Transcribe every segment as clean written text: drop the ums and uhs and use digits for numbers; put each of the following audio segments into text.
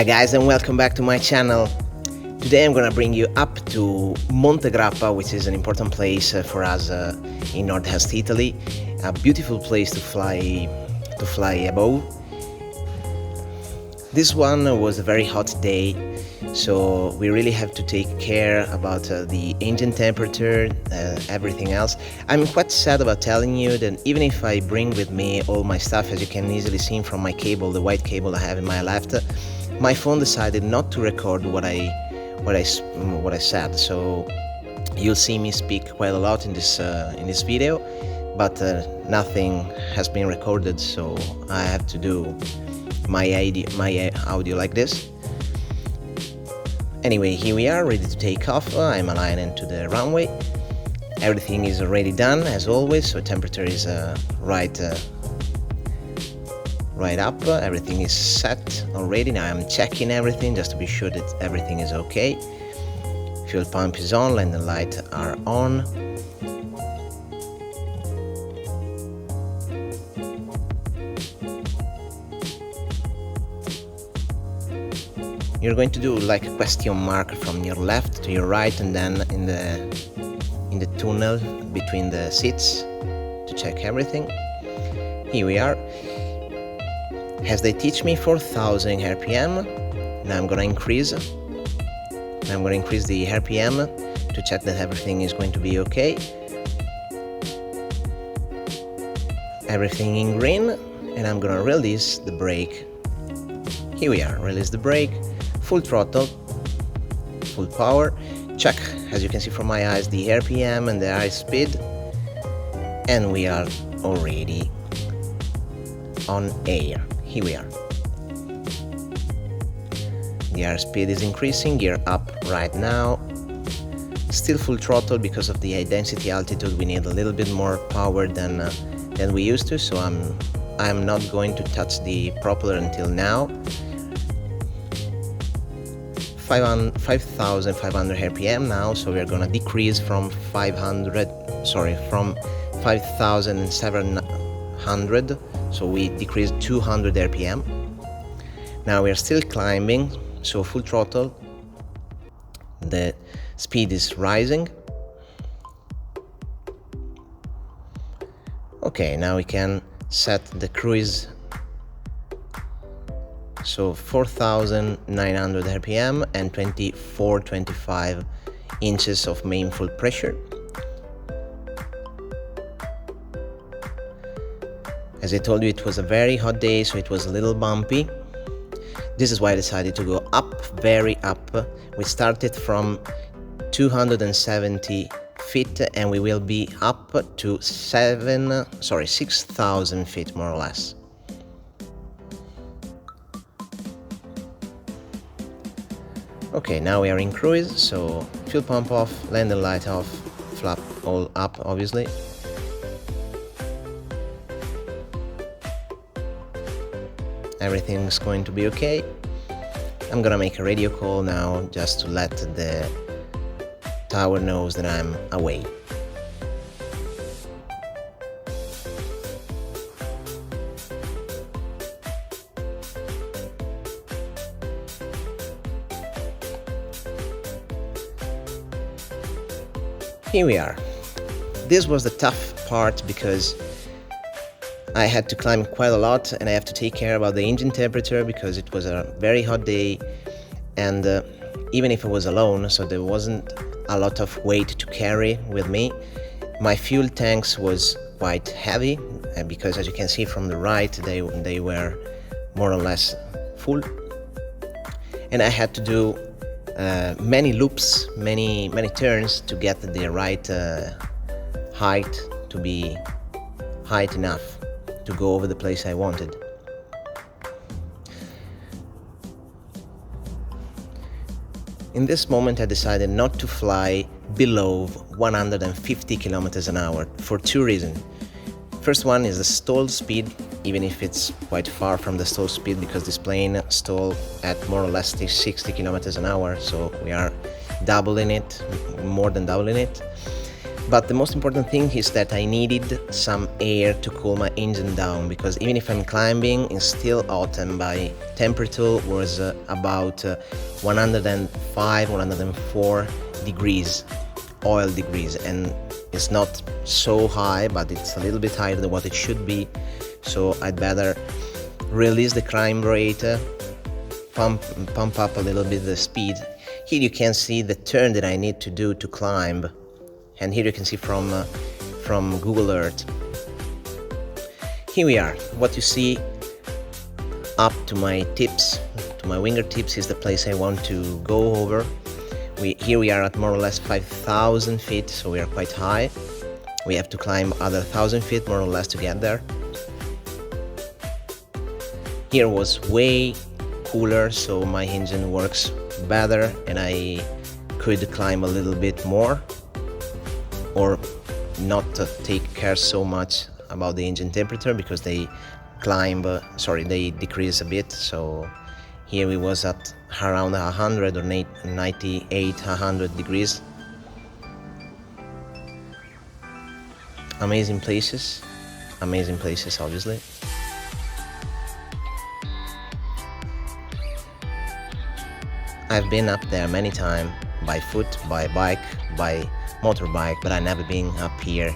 guys, and welcome back to my channel. Today I'm gonna bring you up to Monte Grappa, which is an important place for us in northeast Italy. A beautiful place to fly above. This one was a very hot day, so we really have to take care about the engine temperature, everything else. I'm quite sad about telling you that even if I bring with me all my stuff, as you can easily see from my cable, the white cable I have in my left, my phone decided not to record what I said. So you'll see me speak quite a lot in this video, but nothing has been recorded, so I have to do my audio like this. Anyway, here we are, ready to take off. I'm aligned into the runway. Everything is already done as always, so temperature is right up. Everything is set already. Now I'm checking everything just to be sure that everything is okay. Fuel pump is on, landing lights are on. You're going to do like a question mark from your left to your right, and then in the tunnel between the seats to check everything. Here we are. As they teach me 4,000 RPM, now I'm gonna increase the RPM to check that everything is going to be okay. Everything in green, and I'm gonna release the brake. Here we are, release the brake, full throttle, full power. Check, as you can see from my eyes, the RPM and the high speed, and we are already on air. Here we are. The airspeed is increasing, gear up right now. Still full throttle because of the high density altitude. We need a little bit more power than we used to, so I'm not going to touch the propeller until now. 5,500 RPM now, so we're gonna decrease from 5,700. So we decreased 200 RPM. Now we are still climbing, so full throttle. The speed is rising. Okay, now we can set the cruise. So 4,900 RPM and 24-25 inches of main full pressure. As I told you, it was a very hot day, so it was a little bumpy. This is why I decided to go up, very up. We started from 270 feet and we will be up to 6,000 feet more or less. Okay, now we are in cruise, so fuel pump off, landing light off, flap all up obviously. Everything's going to be okay. I'm gonna make a radio call now just to let the tower know that I'm away. Here we are. This was the tough part because I had to climb quite a lot, and I have to take care about the engine temperature because it was a very hot day, and even if I was alone, so there wasn't a lot of weight to carry with me. My fuel tanks was quite heavy because, as you can see from the right, they were more or less full, and I had to do many loops, many turns to get the right height to be height enough to go over the place I wanted. In this moment I decided not to fly below 150 kilometers an hour for two reasons. First one is the stall speed, even if it's quite far from the stall speed because this plane stalled at more or less 60 kilometers an hour, so we are doubling it, more than doubling it. But the most important thing is that I needed some air to cool my engine down, because even if I'm climbing, it's still hot, and my temperature was about 105, 104 degrees, oil degrees, and it's not so high, but it's a little bit higher than what it should be. So I'd better release the climb rate, pump up a little bit the speed. Here you can see the turn that I need to do to climb, and here you can see from Google Earth. Here we are. What you see up to my tips, to my winger tips, is the place I want to go over. Here we are at more or less 5,000 feet, so we are quite high. We have to climb other 1,000 feet more or less to get there. Here was way cooler, so my engine works better and I could climb a little bit more, or not take care so much about the engine temperature, because they they decrease a bit. So here we was at around 100 or 98, 100 degrees. Amazing places, obviously. I've been up there many times, by foot, by bike, by motorbike, but I've never been up here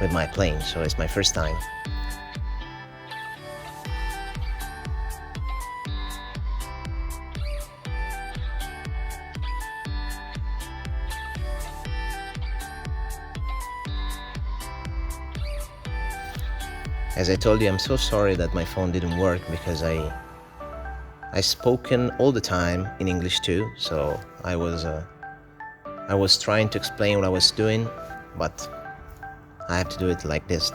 with my plane, so it's my first time. As I told you, I'm so sorry that my phone didn't work, because I spoken all the time in English too, so I was trying to explain what I was doing, but I have to do it like this.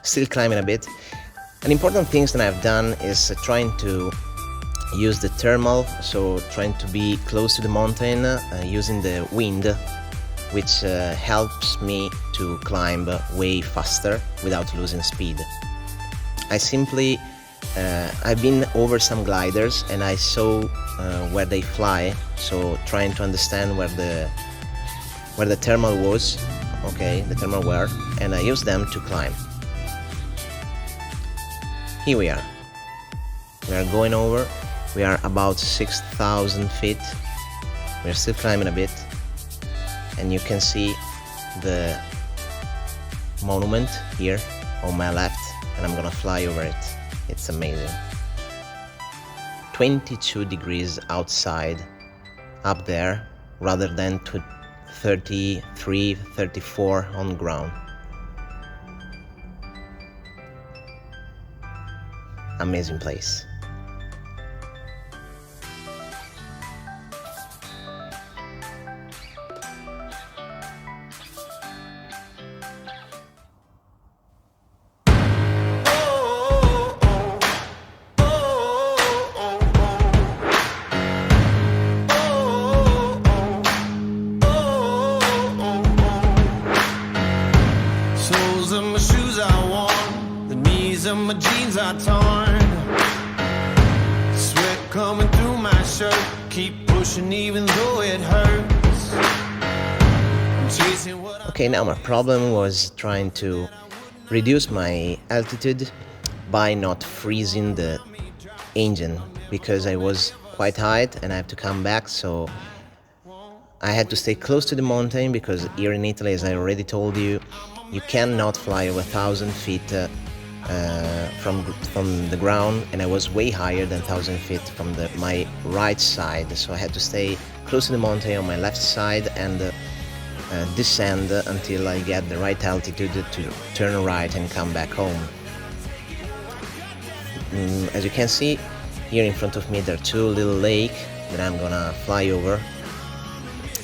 Still climbing a bit. An important thing that I've done is trying to use the thermal, so trying to be close to the mountain, using the wind, which helps me to climb way faster without losing speed. I've been over some gliders and I saw where they fly, so trying to understand where the thermal was, the thermal were, and I used them to climb. Here we are. We are going over. We are about 6,000 feet. We're still climbing a bit, and you can see the monument here on my left, and I'm gonna fly over it. It's amazing. 22 degrees outside up there, rather than 33, 34 on ground. Amazing place. My jeans are torn, sweat coming through my shirt, keep pushing even though it hurts. I'm chasing what Okay, now my problem was trying to reduce my altitude by not freezing the engine, because I was quite high and I have to come back, so I had to stay close to the mountain, because here in Italy, as I already told you, you cannot fly over 1,000 feet from the ground, and I was way higher than 1,000 feet from my right side, so I had to stay close to the mountain on my left side and descend until I get the right altitude to turn right and come back home. As you can see, here in front of me there are two little lakes that I'm gonna fly over.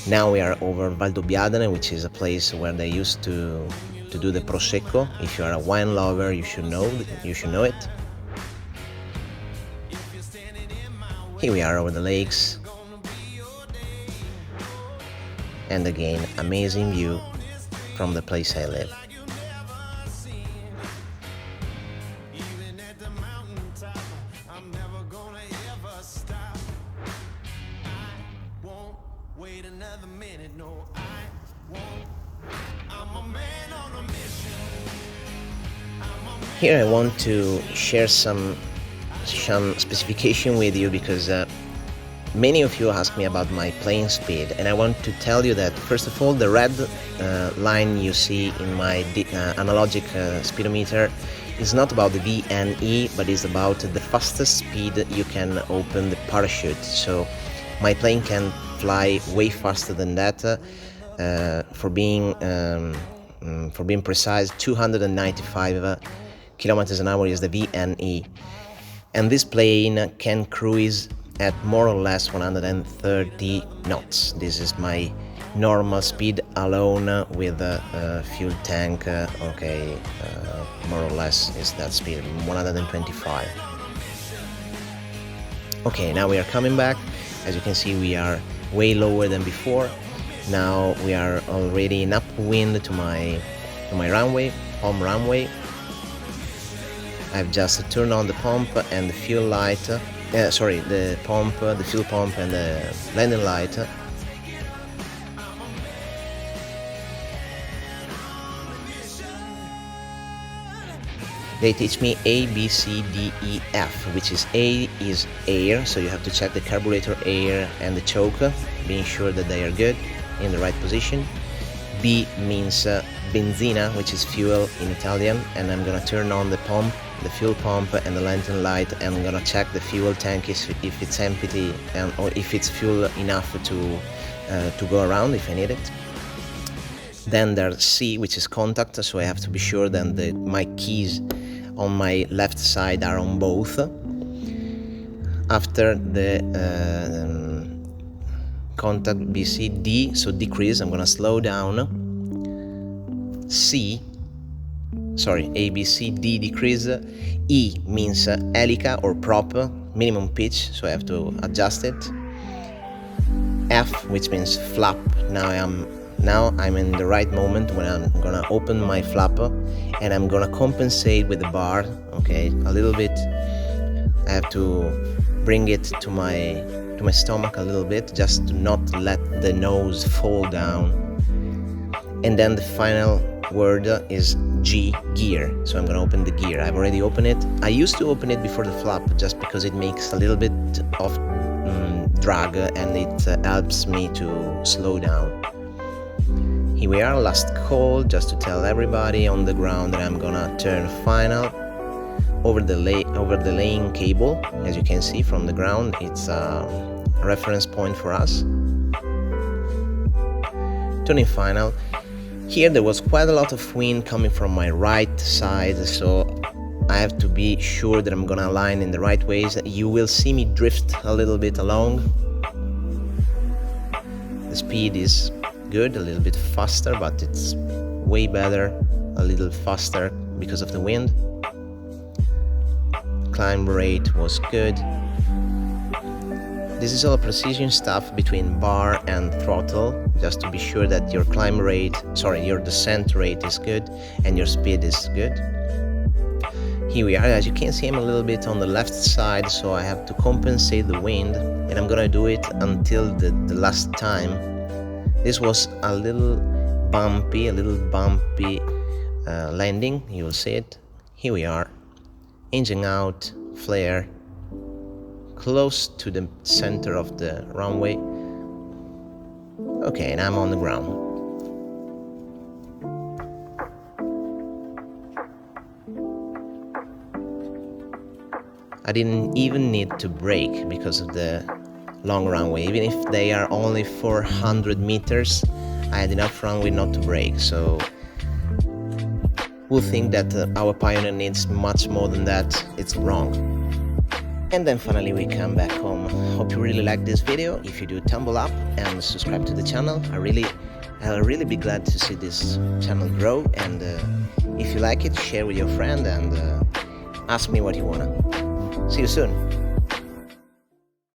Now we are over Valdobbiadene, which is a place where they used to do the Prosecco. If you are a wine lover, you should know it. Here we are over the lakes, and again, amazing view from the place I live. Wait another minute, no, I won't. I'm a man on a mission. Here I want to share some specification with you because many of you ask me about my plane speed, and I want to tell you that first of all the red line you see in my analogic speedometer is not about the VNE, but is about the fastest speed you can open the parachute. So my plane can fly way faster than that. For being precise, 295 kilometers an hour is the VNE, and this plane can cruise at more or less 130 knots. This is my normal speed alone with a fuel tank. More or less is that speed, 125. Okay, now we are coming back. As you can see, we are way lower than before. Now we are already in upwind to my runway, home runway. I've just turned on the pump and the fuel light. The pump, the fuel pump, and the landing light. They teach me A, B, C, D, E, F, which is A is air, so you have to check the carburetor air and the choke, being sure that they are good, in the right position. B means benzina, which is fuel in Italian, and I'm gonna turn on the pump, the fuel pump, and the lantern light, and I'm gonna check the fuel tank if it's empty or if it's fuel enough to go around if I need it. Then there's C, which is contact, so I have to be sure that my keys on my left side are on both. After the contact BC, D, so decrease, I'm gonna slow down. A, B, C, D, decrease. E means helica or prop, minimum pitch, so I have to adjust it. F, which means flap. Now I'm in the right moment when I'm gonna open my flapper, and I'm gonna compensate with the bar, okay, a little bit. I have to bring it to my stomach a little bit, just to not let the nose fall down. And then the final word is G, gear. So I'm gonna open the gear. I've already opened it. I used to open it before the flap just because it makes a little bit of drag and it helps me to slow down. Here we are, last call, just to tell everybody on the ground that I'm gonna turn final over the laying cable. As you can see from the ground, it's a reference point for us. Turning final. Here there was quite a lot of wind coming from my right side, so I have to be sure that I'm gonna align in the right ways. You will see me drift a little bit along. The speed is good, a little bit faster, but it's way better a little faster because of the wind. Climb rate was good. This is all precision stuff between bar and throttle, just to be sure that your your descent rate is good and your speed is good. Here we are. As you can see, I'm a little bit on the left side, so I have to compensate the wind, and I'm gonna do it until the last time. This was a little bumpy landing, you will see it. Here we are, engine out, flare, close to the center of the runway. Okay, and I'm on the ground. I didn't even need to brake because of the long runway. Even if they are only 400 meters, I had enough runway not to brake, so we'll think that our Pioneer needs much more than that. It's wrong. And then finally we come back home. Hope you really like this video. If you do, thumb up and subscribe to the channel. I'll really be glad to see this channel grow, and if you like it, share with your friend and ask me what you wanna. See you soon.